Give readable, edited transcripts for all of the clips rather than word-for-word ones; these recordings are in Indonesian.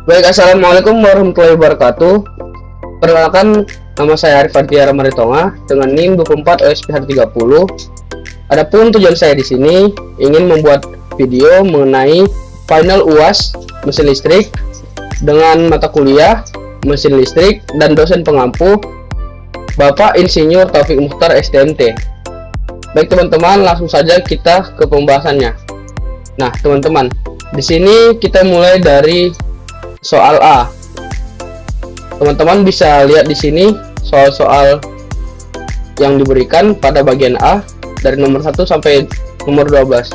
Baik, assalamualaikum warahmatullahi wabarakatuh. Perkenalkan, nama saya Arif Ardiara Maritonga dengan NIM 24 OSPH 30. Adapun tujuan saya di sini ingin membuat video mengenai final UAS mesin listrik dengan mata kuliah mesin listrik dan dosen pengampu Bapak Insinyur Taufik Mukhtar STMT. Baik teman-teman, langsung saja kita ke pembahasannya. Nah teman-teman, di sini kita mulai dari soal A. Teman-teman bisa lihat di sini soal-soal yang diberikan pada bagian A dari nomor 1 sampai nomor 12.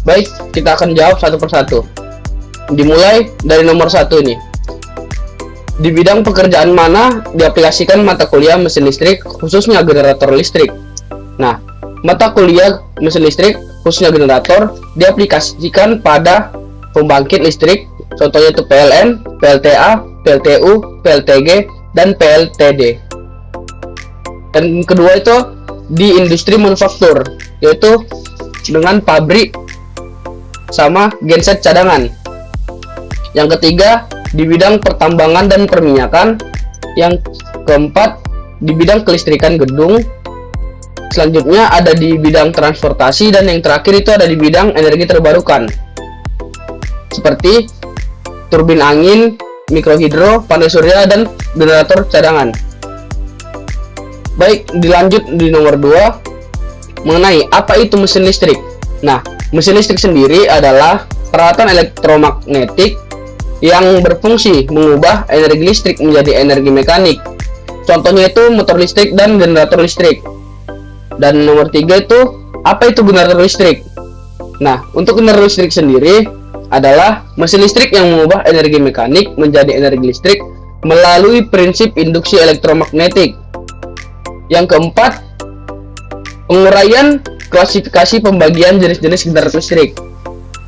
Baik, kita akan jawab satu persatu. Dimulai dari nomor 1 ini. Di bidang pekerjaan mana diaplikasikan mata kuliah mesin listrik khususnya generator listrik? Nah, mata kuliah mesin listrik khususnya generator diaplikasikan pada pembangkit listrik. Contohnya itu PLN, PLTA, PLTU, PLTG, dan PLTD. Dan kedua itu di industri manufaktur, yaitu dengan pabrik sama genset cadangan. Yang ketiga di bidang pertambangan dan perminyakan. Yang keempat di bidang kelistrikan gedung. Selanjutnya ada di bidang transportasi, dan yang terakhir itu ada di bidang energi terbarukan seperti turbin angin, mikrohidro, panel surya, dan generator cadangan. Baik, dilanjut di nomor 2 mengenai apa itu mesin listrik. Nah, mesin listrik sendiri adalah peralatan elektromagnetik yang berfungsi mengubah energi listrik menjadi energi mekanik. Contohnya itu motor listrik dan generator listrik. Dan nomor 3 itu apa itu generator listrik? Nah, untuk generator listrik sendiri adalah mesin listrik yang mengubah energi mekanik menjadi energi listrik melalui prinsip induksi elektromagnetik. Yang keempat, penguraian klasifikasi pembagian jenis-jenis generator listrik.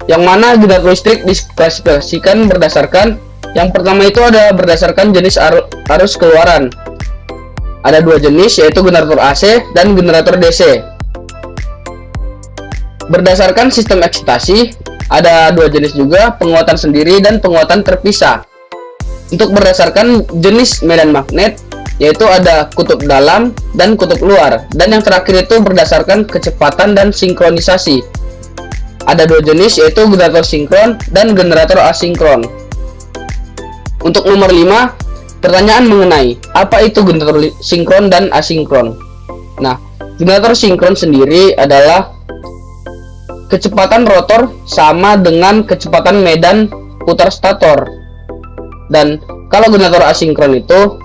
Yang mana generator listrik diklasifikasikan berdasarkan, yang pertama itu ada berdasarkan jenis arus keluaran. Ada dua jenis, yaitu generator AC dan generator DC. Berdasarkan sistem eksitasi, ada dua jenis juga, penguatan sendiri dan penguatan terpisah. Untuk berdasarkan jenis medan magnet, yaitu ada kutub dalam dan kutub luar. Dan yang terakhir itu berdasarkan kecepatan dan sinkronisasi. Ada dua jenis, yaitu generator sinkron dan generator asinkron. Untuk nomor 5, pertanyaan mengenai apa itu generator sinkron dan asinkron. Nah, generator sinkron sendiri adalah kecepatan rotor sama dengan kecepatan medan putar stator. Dan kalau generator asinkron itu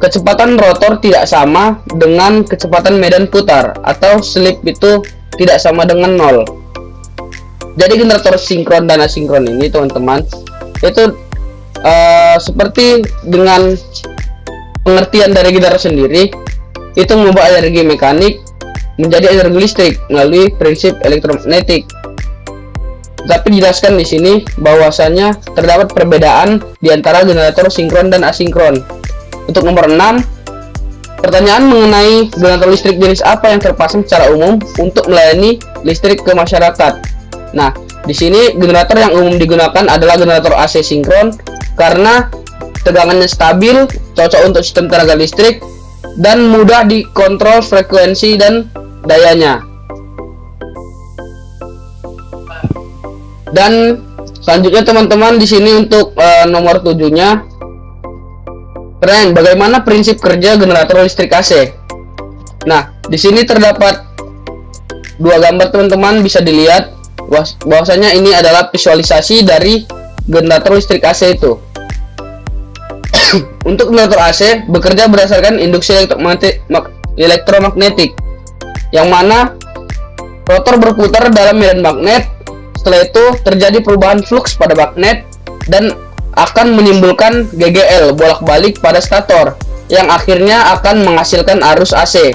kecepatan rotor tidak sama dengan kecepatan medan putar, atau slip itu tidak sama dengan 0. Jadi generator sinkron dan asinkron ini teman-teman itu seperti dengan pengertian dari generator sendiri, itu mengubah energi mekanik menjadi energi listrik melalui prinsip elektromagnetik. Tapi dijelaskan di sini bahwasanya terdapat perbedaan di antara generator sinkron dan asinkron. Untuk nomor 6, pertanyaan mengenai generator listrik jenis apa yang terpasang secara umum untuk melayani listrik ke masyarakat. Nah, di sini generator yang umum digunakan adalah generator AC sinkron karena tegangannya stabil, cocok untuk sistem tenaga listrik, dan mudah dikontrol frekuensi dan dayanya. Dan selanjutnya teman-teman di sini untuk nomor 7-nya, pertanyaan bagaimana prinsip kerja generator listrik AC. Nah, di sini terdapat dua gambar teman-teman, bisa dilihat bahwasanya ini adalah visualisasi dari generator listrik AC itu. Untuk generator AC bekerja berdasarkan induksi elektromagnetik, yang mana rotor berputar dalam medan magnet. Setelah itu terjadi perubahan flux pada magnet dan akan menimbulkan GGL bolak-balik pada stator, yang akhirnya akan menghasilkan arus AC.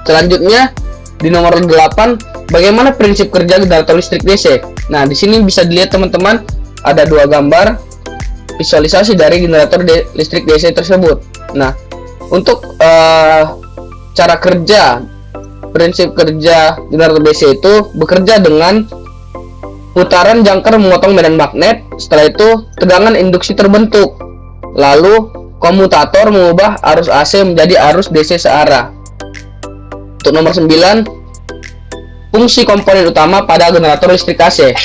Selanjutnya di nomor 8, bagaimana prinsip kerja generator listrik DC. Nah, di sini bisa dilihat teman-teman ada dua gambar visualisasi dari generator listrik DC tersebut. Nah, untuk cara kerja, prinsip kerja generator DC itu bekerja dengan putaran jangkar memotong medan magnet. Setelah itu tegangan induksi terbentuk. Lalu komutator mengubah arus AC menjadi arus DC searah. Untuk nomor 9, fungsi komponen utama pada generator listrik AC.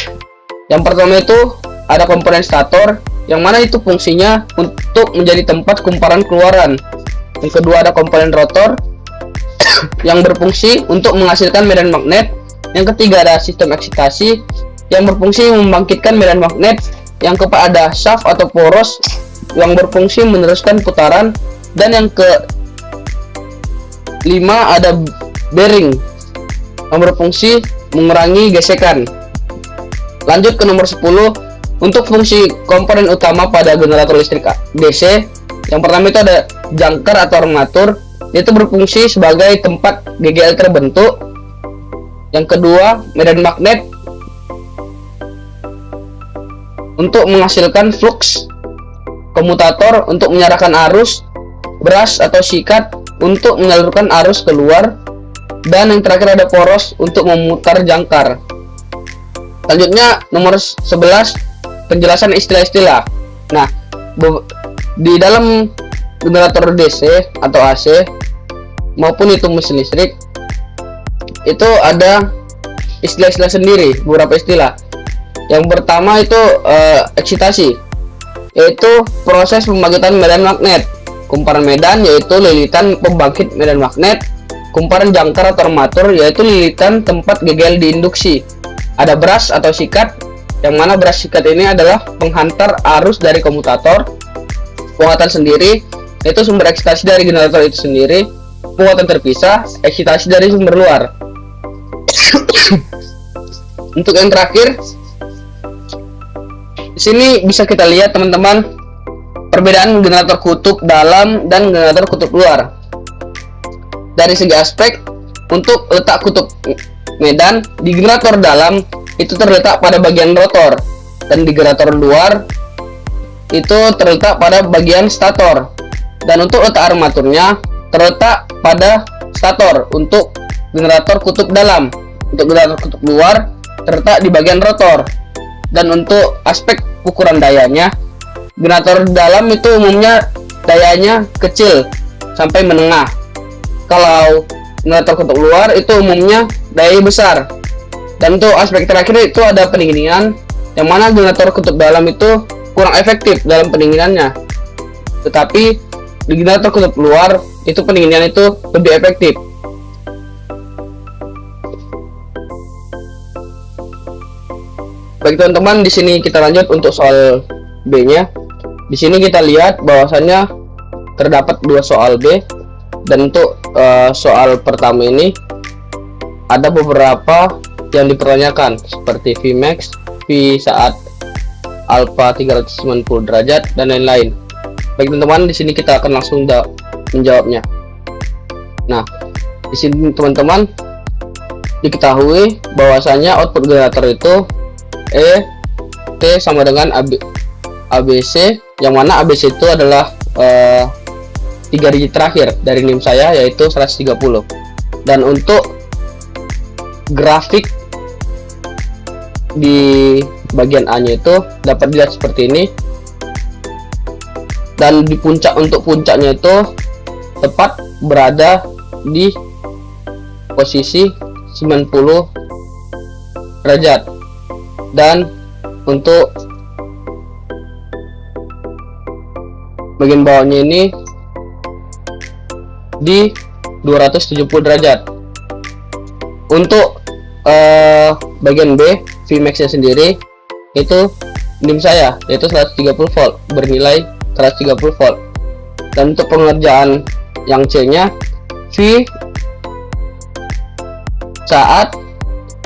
Yang pertama itu ada komponen stator, yang mana itu fungsinya untuk menjadi tempat kumparan keluaran. Yang kedua ada komponen rotor yang berfungsi untuk menghasilkan medan magnet. Yang ketiga ada sistem eksitasi yang berfungsi membangkitkan medan magnet. Yang keempat ada shaft atau poros yang berfungsi meneruskan putaran. Dan yang kelima ada bearing yang berfungsi mengurangi gesekan. Lanjut ke nomor 10, untuk fungsi komponen utama pada generator listrik DC. Yang pertama itu ada jangkar atau armatur, yaitu berfungsi sebagai tempat GGL terbentuk. Yang kedua, medan magnet untuk menghasilkan flux, komutator untuk menyarahkan arus, brush atau sikat untuk menyalurkan arus keluar, dan yang terakhir ada poros untuk memutar jangkar. Selanjutnya nomor 11, penjelasan istilah-istilah. Nah, di dalam generator DC atau AC maupun itu mesin listrik itu ada istilah-istilah sendiri, beberapa istilah. Yang pertama itu eksitasi, yaitu proses pembangkitan medan magnet. Kumparan medan yaitu lilitan pembangkit medan magnet. Kumparan jangkar atau armatur yaitu lilitan tempat GGL diinduksi. Ada brush atau sikat, yang mana brush sikat ini adalah penghantar arus dari komutator. Penguatan sendiri yaitu sumber eksitasi dari generator itu sendiri. Penguatan terpisah, eksitasi dari sumber luar. Untuk yang terakhir, di sini bisa kita lihat teman-teman perbedaan generator kutub dalam dan generator kutub luar. Dari segi aspek, untuk letak kutub medan di generator dalam itu terletak pada bagian rotor, dan di generator luar itu terletak pada bagian stator. Dan untuk letak armaturnya terletak pada stator untuk generator kutub dalam. Untuk generator kutub luar terletak di bagian rotor. Dan untuk aspek ukuran dayanya, generator dalam itu umumnya dayanya kecil sampai menengah. Kalau generator kutub luar itu umumnya daya besar. Dan untuk aspek terakhir itu ada pendinginan, yang mana generator kutub dalam itu kurang efektif dalam pendinginannya. Tetapi di generator kutub luar itu pendinginan itu lebih efektif. Baik teman-teman, di sini kita lanjut untuk soal B-nya. Di sini kita lihat bahwasannya terdapat dua soal B, dan untuk soal pertama ini ada beberapa yang dipertanyakan seperti Vmax, V saat alpha 390 derajat dan lain-lain. Baik teman-teman, di sini kita akan langsung menjawabnya. Nah, di sini teman-teman diketahui bahwasanya output generator itu E T sama dengan ABC, yang mana ABC itu adalah 3 digit terakhir dari NIM saya, yaitu 130. Dan untuk grafik di bagian A nya itu dapat dilihat seperti ini. Dan di puncak, untuk puncaknya itu tepat berada di posisi 90 derajat. Dan untuk bagian bawahnya ini di 270 derajat. Untuk bagian B, Vmax nya sendiri itu NIM saya yaitu 130 volt, bernilai 130 volt. Dan untuk pengerjaan yang C nya, V saat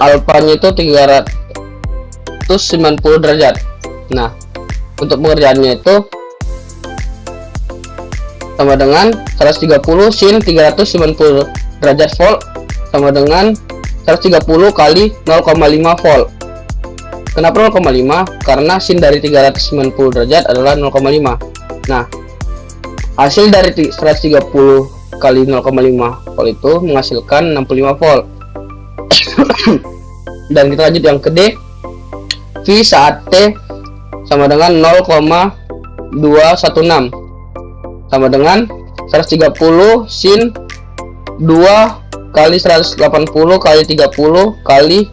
alpanya itu 390 derajat. Nah, untuk pengerjaannya itu sama dengan 130 sin 390 derajat volt sama dengan 130 kali 0,5 volt. Kenapa 0,5? Karena sin dari 390 derajat adalah 0,5. Nah, hasil dari 130 kali 0,5 volt itu menghasilkan 65 volt. Dan kita lanjut yang ke D. V saat T sama dengan 0,216 sama dengan 130 sin 2 kali 180 kali 30 kali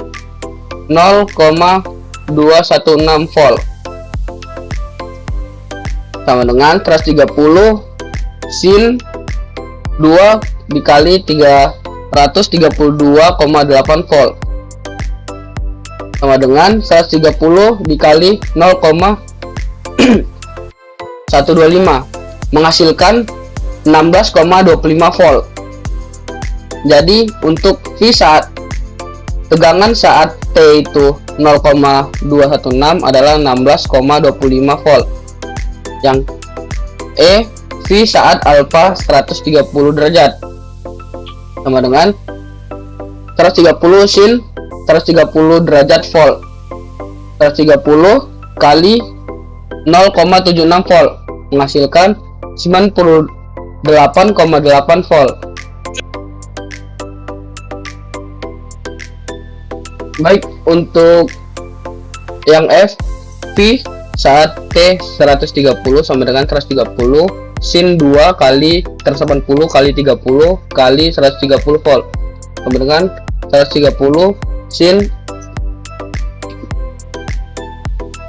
0,216 volt sama dengan 130 sin 2 dikali 332,8 volt sama dengan 130 dikali 0,125 menghasilkan 16,25 volt. Jadi untuk V saat tegangan saat T itu 0,216 adalah 16,25 volt. Yang E V saat alfa 130 derajat sama dengan 130 sin 130 derajat volt. 130 kali 0,76 volt menghasilkan 98,8 volt. Baik, untuk yang F, V saat T 130 sama dengan 130 sin 2 kali 180 kali 30 kali 130 volt sama dengan 130 sin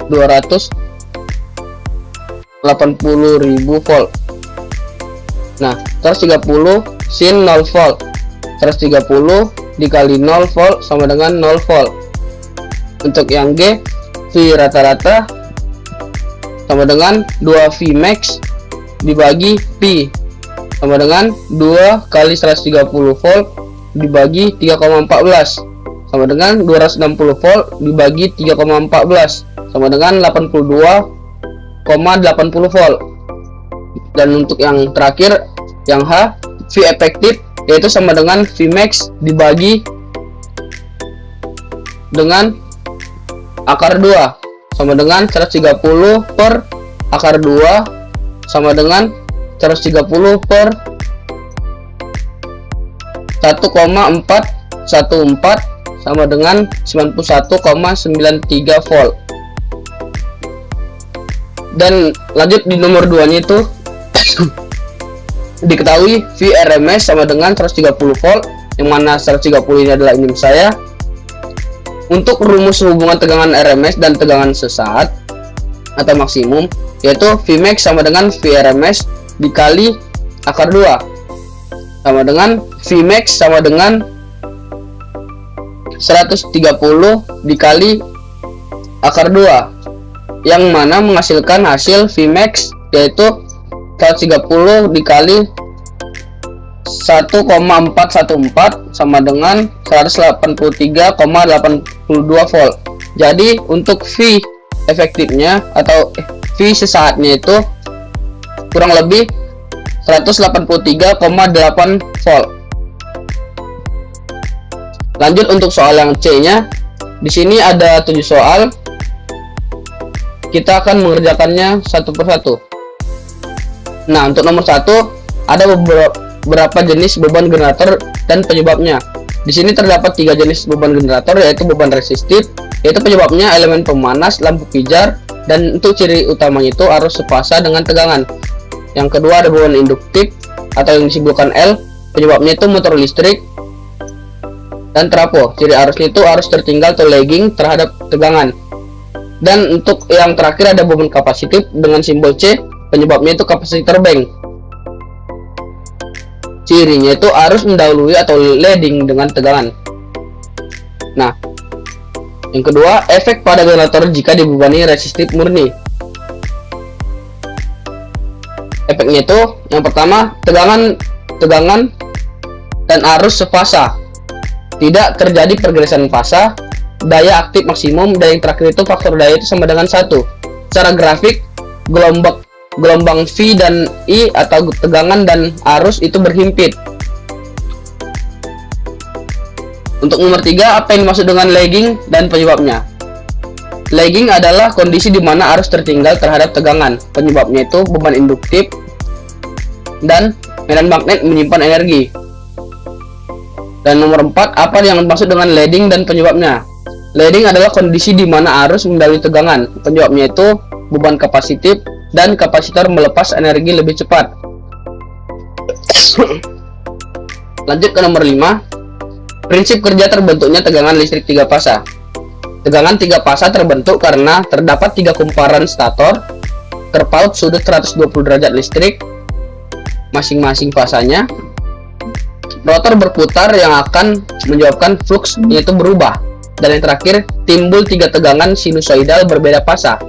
280.000 volt. Nah, 130 sin 0 volt. 130 dikali 0 volt sama dengan 0 volt. Untuk yang G, V rata-rata sama dengan 2 V max dibagi P sama dengan 2 kali 130 volt dibagi 3,14 sama dengan 260 volt dibagi 3,14 sama dengan 82,80 volt. Dan untuk yang terakhir, yang H, V efektif, yaitu sama dengan V max dibagi dengan akar 2 sama dengan 130 per akar 2 sama dengan 130 per 1,414 sama dengan 91,93 volt. Dan lanjut di nomor 2 nya itu diketahui V RMS sama dengan 130 volt, yang mana 130 ini adalah ini saya. Untuk rumus hubungan tegangan RMS dan tegangan sesaat atau maksimum, yaitu V max sama dengan V RMS dikali akar 2 sama dengan V max sama dengan 130 dikali akar 2, yang mana menghasilkan hasil V max yaitu 130 dikali 1,414 sama dengan 183,82 volt. Jadi untuk V efektifnya atau V sesaatnya itu kurang lebih 183,8 volt. Lanjut untuk soal yang C-nya. Di sini ada 7 soal. Kita akan mengerjakannya satu persatu. Nah, untuk nomor 1 ada beberapa jenis beban generator dan penyebabnya. Di sini terdapat 3 jenis beban generator, yaitu beban resistif, yaitu penyebabnya elemen pemanas, lampu pijar, dan untuk ciri utamanya itu arus sefasa dengan tegangan. Yang kedua ada beban induktif atau yang disebutkan L, penyebabnya itu motor listrik dan trafo. Ciri arusnya itu arus tertinggal atau lagging terhadap tegangan. Dan untuk yang terakhir ada beban kapasitif dengan simbol C, penyebabnya itu kapasitor bank. Cirinya itu arus mendahului atau leading dengan tegangan. Nah, yang kedua, efek pada generator jika dibebani resistif murni. Efeknya itu yang pertama, tegangan dan arus sefasa. Tidak terjadi pergerakan fasa, daya aktif maksimum, dan yang terakhir itu faktor daya itu sama dengan 1. Secara grafik, gelombang V dan I atau tegangan dan arus itu berhimpit. Untuk nomor 3, apa yang dimaksud dengan lagging dan penyebabnya? Lagging adalah kondisi di mana arus tertinggal terhadap tegangan. Penyebabnya itu beban induktif dan medan magnet menyimpan energi. Dan nomor 4, apa yang dimaksud dengan leading dan penyebabnya? Leading adalah kondisi di mana arus mendahului tegangan. Penjawabnya itu beban kapasitif dan kapasitor melepas energi lebih cepat. Lanjut ke nomor 5. Prinsip kerja terbentuknya tegangan listrik 3 fasa. Tegangan 3 fasa terbentuk karena terdapat 3 kumparan stator terpaut sudut 120 derajat listrik masing-masing fasanya. Rotor berputar yang akan menyebabkan flux yaitu berubah. Dan yang terakhir, timbul 3 tegangan sinusoidal berbeda fasa.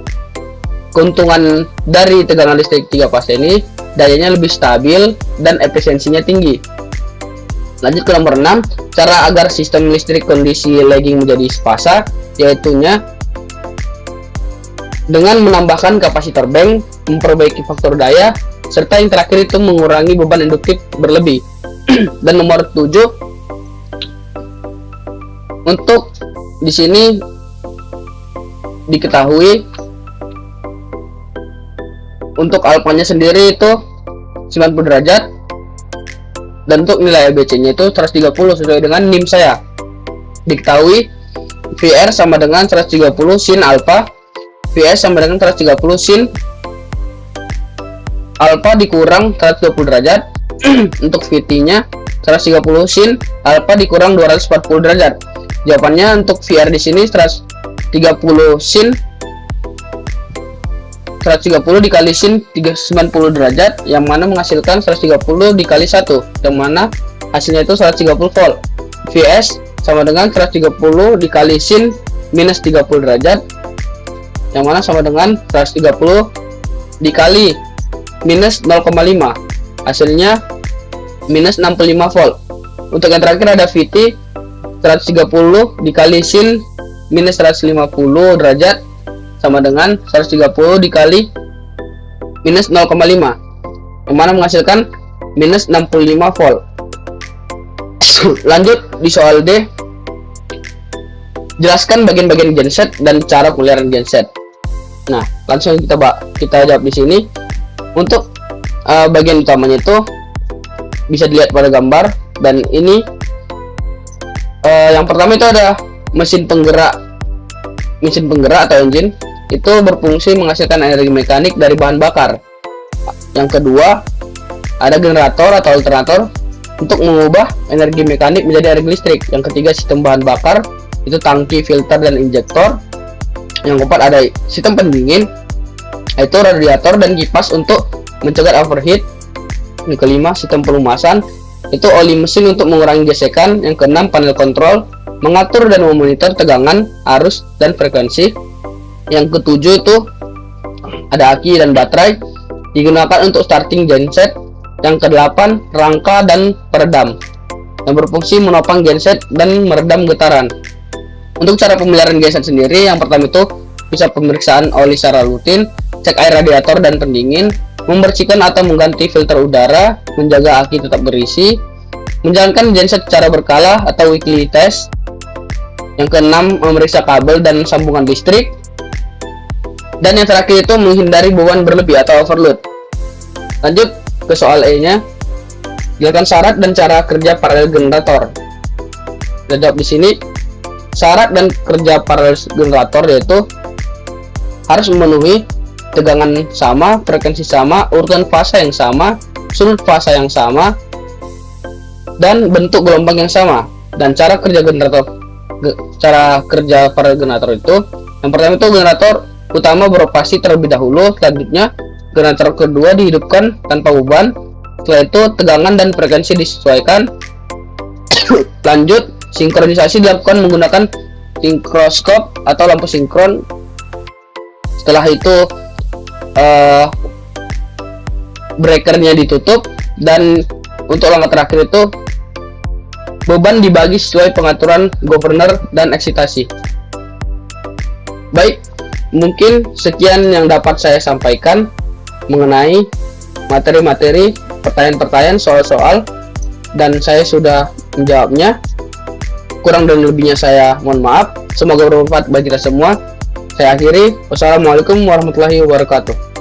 Keuntungan dari tegangan listrik 3 fasa ini, dayanya lebih stabil dan efisiensinya tinggi. Lanjut ke nomor 6, cara agar sistem listrik kondisi lagging menjadi fasa, yaitunya dengan menambahkan kapasitor bank, memperbaiki faktor daya, serta yang terakhir itu mengurangi beban induktif berlebih. Dan nomor 7, untuk di sini diketahui untuk alfanya sendiri itu 90 derajat dan untuk nilai ABC nya itu 130 sesuai dengan NIM saya. Diketahui VR sama dengan 130 sin alpha, VS sama dengan 130 sin alpha dikurang 120 derajat. Untuk VT nya 130 sin alpha dikurang 240 derajat. Jawabannya untuk VR di sini 130 sin 130 dikali sin 90 derajat, yang mana menghasilkan 130 dikali 1, yang mana hasilnya itu 130 volt. VS sama dengan 130 dikali sin minus 30 derajat, yang mana sama dengan 130 dikali minus 0,5, hasilnya minus 65 volt. Untuk yang terakhir ada VT 130 dikali sin minus 150 derajat sama dengan 130 dikali minus 0,5, yang mana menghasilkan minus 65 volt. Lanjut di soal D, jelaskan bagian-bagian genset dan cara pemeliharaan genset. Nah, langsung kita jawab di sini. Untuk bagian utamanya itu bisa dilihat pada gambar, dan ini yang pertama itu ada mesin penggerak atau engine, itu berfungsi menghasilkan energi mekanik dari bahan bakar. Yang kedua ada generator atau alternator untuk mengubah energi mekanik menjadi energi listrik. Yang ketiga sistem bahan bakar, itu tangki, filter, dan injektor. Yang keempat ada sistem pendingin, yaitu radiator dan kipas untuk mencegah overheat. Yang kelima sistem pelumasan, itu oli mesin untuk mengurangi gesekan. Yang keenam panel kontrol, mengatur dan memonitor tegangan, arus, dan frekuensi. Yang ketujuh itu ada aki dan baterai, digunakan untuk starting genset. Yang kedelapan rangka dan peredam, yang berfungsi menopang genset dan meredam getaran. Untuk cara pemeliharaan genset sendiri, yang pertama itu bisa pemeriksaan oli secara rutin, cek air radiator dan pendingin, membersihkan atau mengganti filter udara, menjaga aki tetap berisi, menjalankan genset secara berkala atau weekly test. Yang keenam memeriksa kabel dan sambungan listrik. Dan yang terakhir itu menghindari beban berlebih atau overload. Lanjut ke soal E nya, jelaskan syarat dan cara kerja paralel generator. Kita jawab di sini. Syarat dan kerja paralel generator yaitu harus memenuhi tegangan sama, frekuensi sama, urutan fasa yang sama, sudut fasa yang sama, dan bentuk gelombang yang sama. Dan cara kerja paralel generator itu, yang pertama itu generator utama beroperasi terlebih dahulu, selanjutnya generator kedua dihidupkan tanpa beban, setelah itu tegangan dan frekuensi disesuaikan. Lanjut, sinkronisasi dilakukan menggunakan sinkroskop atau lampu sinkron. Setelah itu breakernya ditutup, dan untuk langkah terakhir itu beban dibagi sesuai pengaturan governor dan eksitasi. Baik, mungkin sekian yang dapat saya sampaikan mengenai materi-materi pertanyaan-pertanyaan soal-soal, dan saya sudah menjawabnya. Kurang dan lebihnya saya mohon maaf. Semoga bermanfaat bagi kita semua. Saya akhiri. Wassalamualaikum warahmatullahi wabarakatuh.